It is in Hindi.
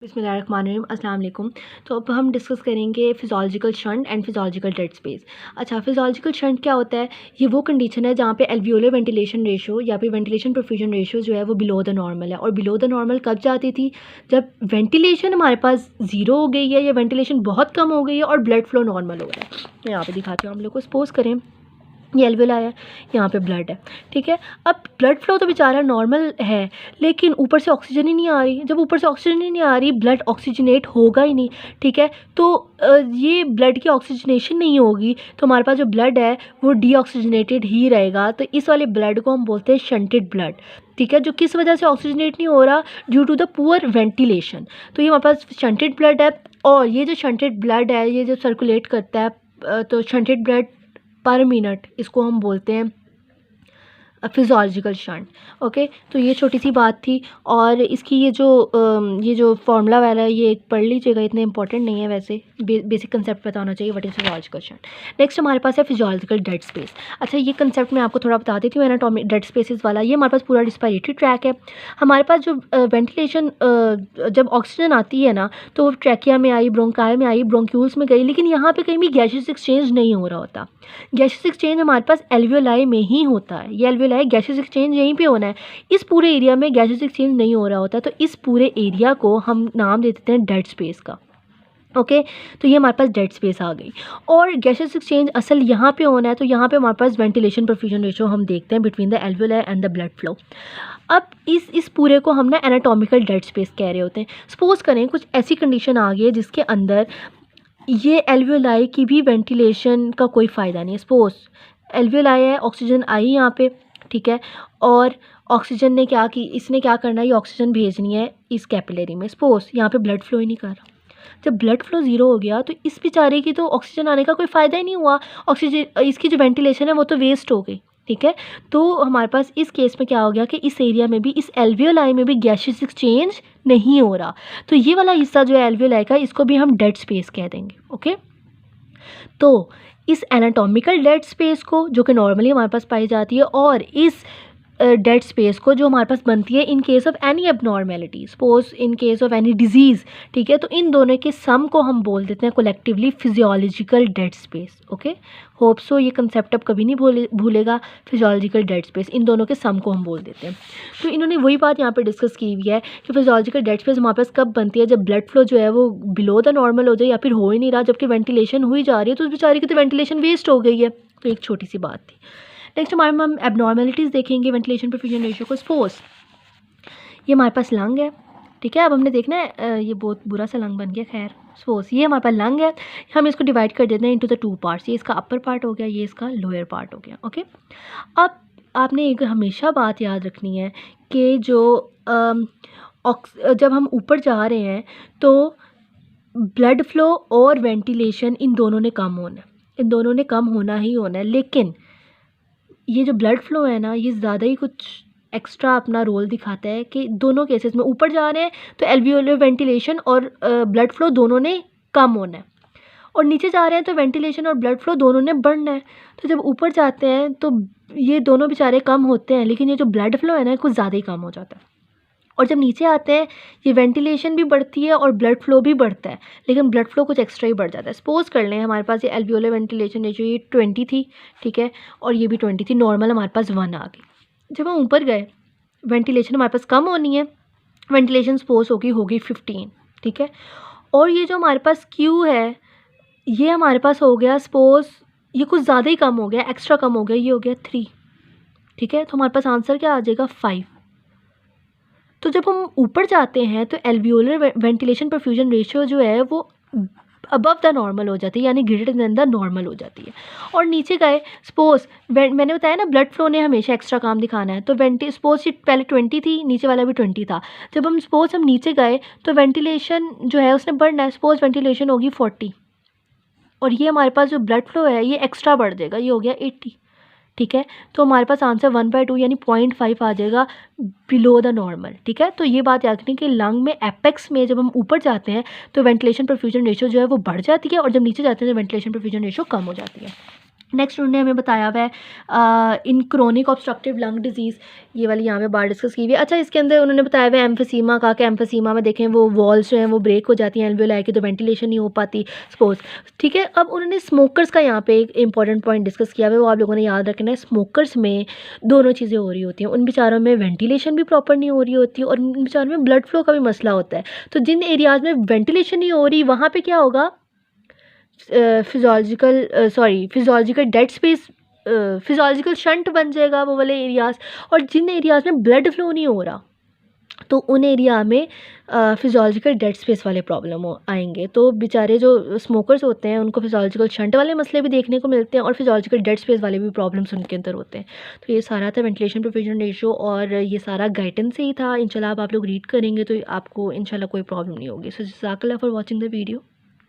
बिस्मिल्लाहिर्रहमानिर्रहीम अस्सलाम वालेकुम। तो अब हम डिस्कस करेंगे फ़िज़ियोलॉजिकल शंट एंड फ़िज़ियोलॉजिकल डेड स्पेस। अच्छा, फ़िज़ियोलॉजिकल शंट क्या होता है? ये वो कंडीशन है जहाँ पे एल्वियोलर वेंटिलेशन रेशो या फिर वेंटिलेशन परफ्यूजन रेशो जो है वो बिलो द नॉर्मल है। और बिलो द नॉर्मल कब जाती थी? जब वेंटिलेशन हमारे पास ज़ीरो हो गई है या वेंटिलेशन बहुत कम हो गई है और ब्लड फ्लो नॉर्मल हो रहा है। मैं यहाँ पे दिखाती हूँ हम लोग को। सपोज़ करें ये एल्वियोलाई है, यहाँ पे ब्लड है, ठीक है। अब ब्लड फ्लो तो बेचारा नॉर्मल है, लेकिन ऊपर से ऑक्सीजन ही नहीं आ रही। जब ऊपर से ऑक्सीजन ही नहीं आ रही, ब्लड ऑक्सीजनेट होगा ही नहीं, ठीक है। तो ये ब्लड की ऑक्सीजनेशन नहीं होगी तो हमारे पास जो ब्लड है वो डीऑक्सीजनेटेड ही रहेगा। तो इस वाले ब्लड को हम बोलते हैं शंटेड ब्लड, ठीक है। जो किस वजह से ऑक्सीजनेट नहीं हो रहा? Due to the poor ventilation. तो ये हमारे पास शंटेड ब्लड है। और ये जो शंटेड ब्लड है, ये जो सर्कुलेट करता है, तो शंटेड ब्लड पर मिनट, इसको हम बोलते हैं फिज़ियोलॉजिकल शंट। ओके, तो ये छोटी सी बात थी। और इसकी ये जो फार्मूला वाला है ये पढ़ लीजिएगा, इतने इंपॉर्टेंट नहीं है वैसे। बेसिक कंसेप्ट पता होना चाहिए व्हाट इज़ फिज़ियोलॉजिकल शंट। नेक्स्ट हमारे पास है फिज़ियोलॉजिकल डेड स्पेस। अच्छा, ये कंसेप्ट मैं आपको थोड़ा बता देती हूँ। एनाटॉमी डेड स्पेसेस वाला, ये हमारे पास पूरा रिस्पायरेटरी ट्रैक है। हमारे पास जो वेंटिलेशन, जब ऑक्सीजन आती है ना, तो वो ट्रैकिया में आई, ब्रोंकाई में आई, ब्रोंक्यूल्स में गई, लेकिन यहाँ पे कहीं भी गैसेस एक्सचेंज नहीं हो रहा होता। गैसेस एक्सचेंज हमारे पास एल्वियोलाई में ही होता है। ये एल्वियोलाई गैसेस एक्सचेंज यहीं पे होना है। इस पूरे एरिया में गैसेस एक्सचेंज नहीं हो रहा होता, तो इस पूरे एरिया को हम नाम दे देते हैं डेड स्पेस का। ओके, तो ये हमारे पास डेड स्पेस आ गई। और गैसेस एक्सचेंज असल यहाँ पे होना है, तो यहाँ पे हमारे पास वेंटिलेशन परफ्यूजन रेशो हम देखते हैं between the alveoli and the blood flow. अब इस पूरे को हम ना एनाटॉमिकल डेड स्पेस कह रहे होते हैं। सपोज करें कुछ ऐसी कंडीशन आ गई है जिसके अंदर ये एल्वियोलाई की भी वेंटिलेशन का कोई फ़ायदा नहीं है। सपोज एल्वियोलाई है, ऑक्सीजन आई यहाँ पे, ठीक है। और ऑक्सीजन ने क्या की, इसने क्या करना है, ये ऑक्सीजन भेजनी है इस कैपिलरी में। सपोज यहाँ पे ब्लड फ्लो ही नहीं कर रहा। जब ब्लड फ्लो ज़ीरो हो गया तो इस बेचारे की तो ऑक्सीजन आने का कोई फ़ायदा ही नहीं हुआ। ऑक्सीजन, इसकी जो वेंटिलेशन है वो तो वेस्ट हो गई, ठीक है। तो हमारे पास इस केस में क्या हो गया कि इस एरिया में भी, इस एल्वियोलाई में भी गैसेस एक्सचेंज नहीं हो रहा। तो ये वाला हिस्सा जो है एल्वियोलाई का, इसको भी हम डेड स्पेस कह देंगे। ओके, तो इस एनाटॉमिकल डेड स्पेस को, जो कि नॉर्मली हमारे पास पाई जाती है, और इस डेड स्पेस को जो हमारे पास बनती है in case of any abnormality, suppose in case of any disease, ठीक है, तो इन दोनों के सम को हम बोल देते हैं collectively physiological dead space. Okay, hope so ये कंसेप्ट अब कभी नहीं भूलेगा। फिजियोलॉजिकल डेड स्पेस, इन दोनों के सम को हम बोल देते हैं। तो इन्होंने वही बात यहाँ पे डिस्कस की हुई है कि फिजियोलॉजिकल डेड स्पेस हमारे पास कब बनती है? जब ब्लड फ्लो जो है वो बिलो द नॉर्मल हो जाए या फिर हो ही नहीं रहा, जबकि वेंटिलेशन हुई जा रही है, तो उस बेचारी की तो वेंटिलेशन वेस्ट हो गई है। तो एक छोटी सी बात थी। नेक्स्ट हमारे में हम एबनॉर्मेलिटीज़ देखेंगे वेंटिलेशन परफ्यूजन रेशियो को। सपोज ये हमारे पास लंग है, ठीक है। अब हमने देखना है, ये बहुत बुरा सा लंग बन गया, खैर। सपोज ये हमारे पास लंग है, हम इसको डिवाइड कर देते हैं इनटू द टू पार्ट्स। ये इसका अपर पार्ट हो गया, ये इसका लोअर पार्ट हो गया। ओके, अब आपने एक हमेशा बात याद रखनी है कि जब हम ऊपर जा रहे हैं तो ब्लड फ्लो और वेंटिलेशन इन दोनों ने कम होना है, इन दोनों ने कम होना ही होना है। लेकिन ये जो ब्लड फ्लो है ना, ये ज़्यादा ही कुछ एक्स्ट्रा अपना रोल दिखाता है कि दोनों केसेस में ऊपर जा रहे हैं तो एल्वियोलर वेंटिलेशन और ब्लड फ्लो दोनों ने कम होना है, और नीचे जा रहे हैं तो वेंटिलेशन और ब्लड फ्लो दोनों ने बढ़ना है। तो जब ऊपर जाते हैं तो ये दोनों बेचारे कम होते हैं, लेकिन ये जो ब्लड फ्लो है ना, कुछ ज़्यादा ही कम हो जाता है। और जब नीचे आते हैं ये वेंटिलेशन भी बढ़ती है और ब्लड फ्लो भी बढ़ता है, लेकिन ब्लड फ्लो कुछ एक्स्ट्रा ही बढ़ जाता है। सपोज कर लें हमारे पास ये एल्वियोलर वेंटिलेशन रेशियो ये 20 थी, ठीक है, और ये भी 20 थी, नॉर्मल हमारे पास 1 आ गई। जब हम ऊपर गए, वेंटिलेशन हमारे पास कम होनी है, वेंटिलेशन सपोज होगी 15, ठीक है। और ये जो हमारे पास क्यू है, ये हमारे पास हो गया, सपोज ये कुछ ज़्यादा ही कम हो गया, एक्स्ट्रा कम हो गया, ये हो गया 3, ठीक है। तो हमारे पास आंसर क्या आ जाएगा? 5। तो जब हम ऊपर जाते हैं तो एल्वियोलर वेंटिलेशन परफ्यूजन रेशियो जो है वो अबव द नॉर्मल हो जाती है, यानी ग्रेटर देन द नॉर्मल हो जाती है। और नीचे गए, सपोज मैंने बताया ना ब्लड फ्लो ने हमेशा एक्स्ट्रा काम दिखाना है, तो सपोज ये पहले 20 थी, नीचे वाला भी 20 था। जब हम सपोज हम नीचे गए तो वेंटिलेशन जो है उसने बढ़ना है। सपोज वेंटिलेशन होगी 40, और ये हमारे पास जो ब्लड फ्लो है ये एक्स्ट्रा बढ़ जाएगा, ये हो गया 80, ठीक है। तो हमारे पास आंसर 1/2 यानी 0.5 आ जाएगा बिलो द नॉर्मल, ठीक है। तो ये बात याद रखनी कि लंग में एपेक्स में जब हम ऊपर जाते हैं तो वेंटिलेशन परफ्यूजन रेशियो जो है वो बढ़ जाती है, और जब नीचे जाते हैं तो वेंटिलेशन परफ्यूजन रेशियो कम हो जाती है। नेक्स्ट उन्होंने हमें बताया हुआ है in chronic obstructive lung disease, ये वाली यहाँ पे बात डिस्कस की हुई है। अच्छा, इसके अंदर उन्होंने बताया हुआ है एम्फीसीमा का, कि एम्फीसीमा में देखें वो वॉल्स जो हैं वो ब्रेक हो जाती हैं एल्वियोलाई की, तो वेंटिलेशन नहीं हो पाती, सपोज। ठीक है, अब उन्होंने स्मोकर्स का यहाँ पे एक इंपॉर्टेंट पॉइंट डिस्कस किया हुआ है, वो आप लोगों ने याद रखना है। स्मोकर्स में दोनों चीज़ें हो रही होती हैं, उन बेचारों में वेंटिलेशन भी प्रॉपर नहीं हो रही होती और उन बेचारों में ब्लड फ्लो का भी मसला होता है। तो जिन एरियाज़ में वेंटिलेशन नहीं हो रही वहाँ पे क्या होगा, फिज़ोलॉजिकल डेड स्पेस, फिज़ोलॉजिकल शंट बन जाएगा वो वाले एरियाज़। और जिन एरियाज़ में ब्लड फ्लो नहीं हो रहा तो उन एरिया में फिज़ोलॉजिकल डेड स्पेस वाले प्रॉब्लम आएंगे। तो बेचारे जो स्मोकर्स होते हैं उनको फिज़ोलॉजिकल शंट वाले मसले भी देखने को मिलते हैं और फिज़ोलॉजिकल डेड स्पेस वाले भी प्रॉब्लम्स उनके अंदर होते हैं। तो ये सारा था वेंटिलेशन प्रोविजन रेशो और ये सारा गाइडेंस ही था। इंशाल्लाह आप लोग रीड करेंगे तो आपको इंशाल्लाह कोई प्रॉब्लम नहीं होगी। सो जज़ाकल्लाह फॉर वॉचिंग द वीडियो।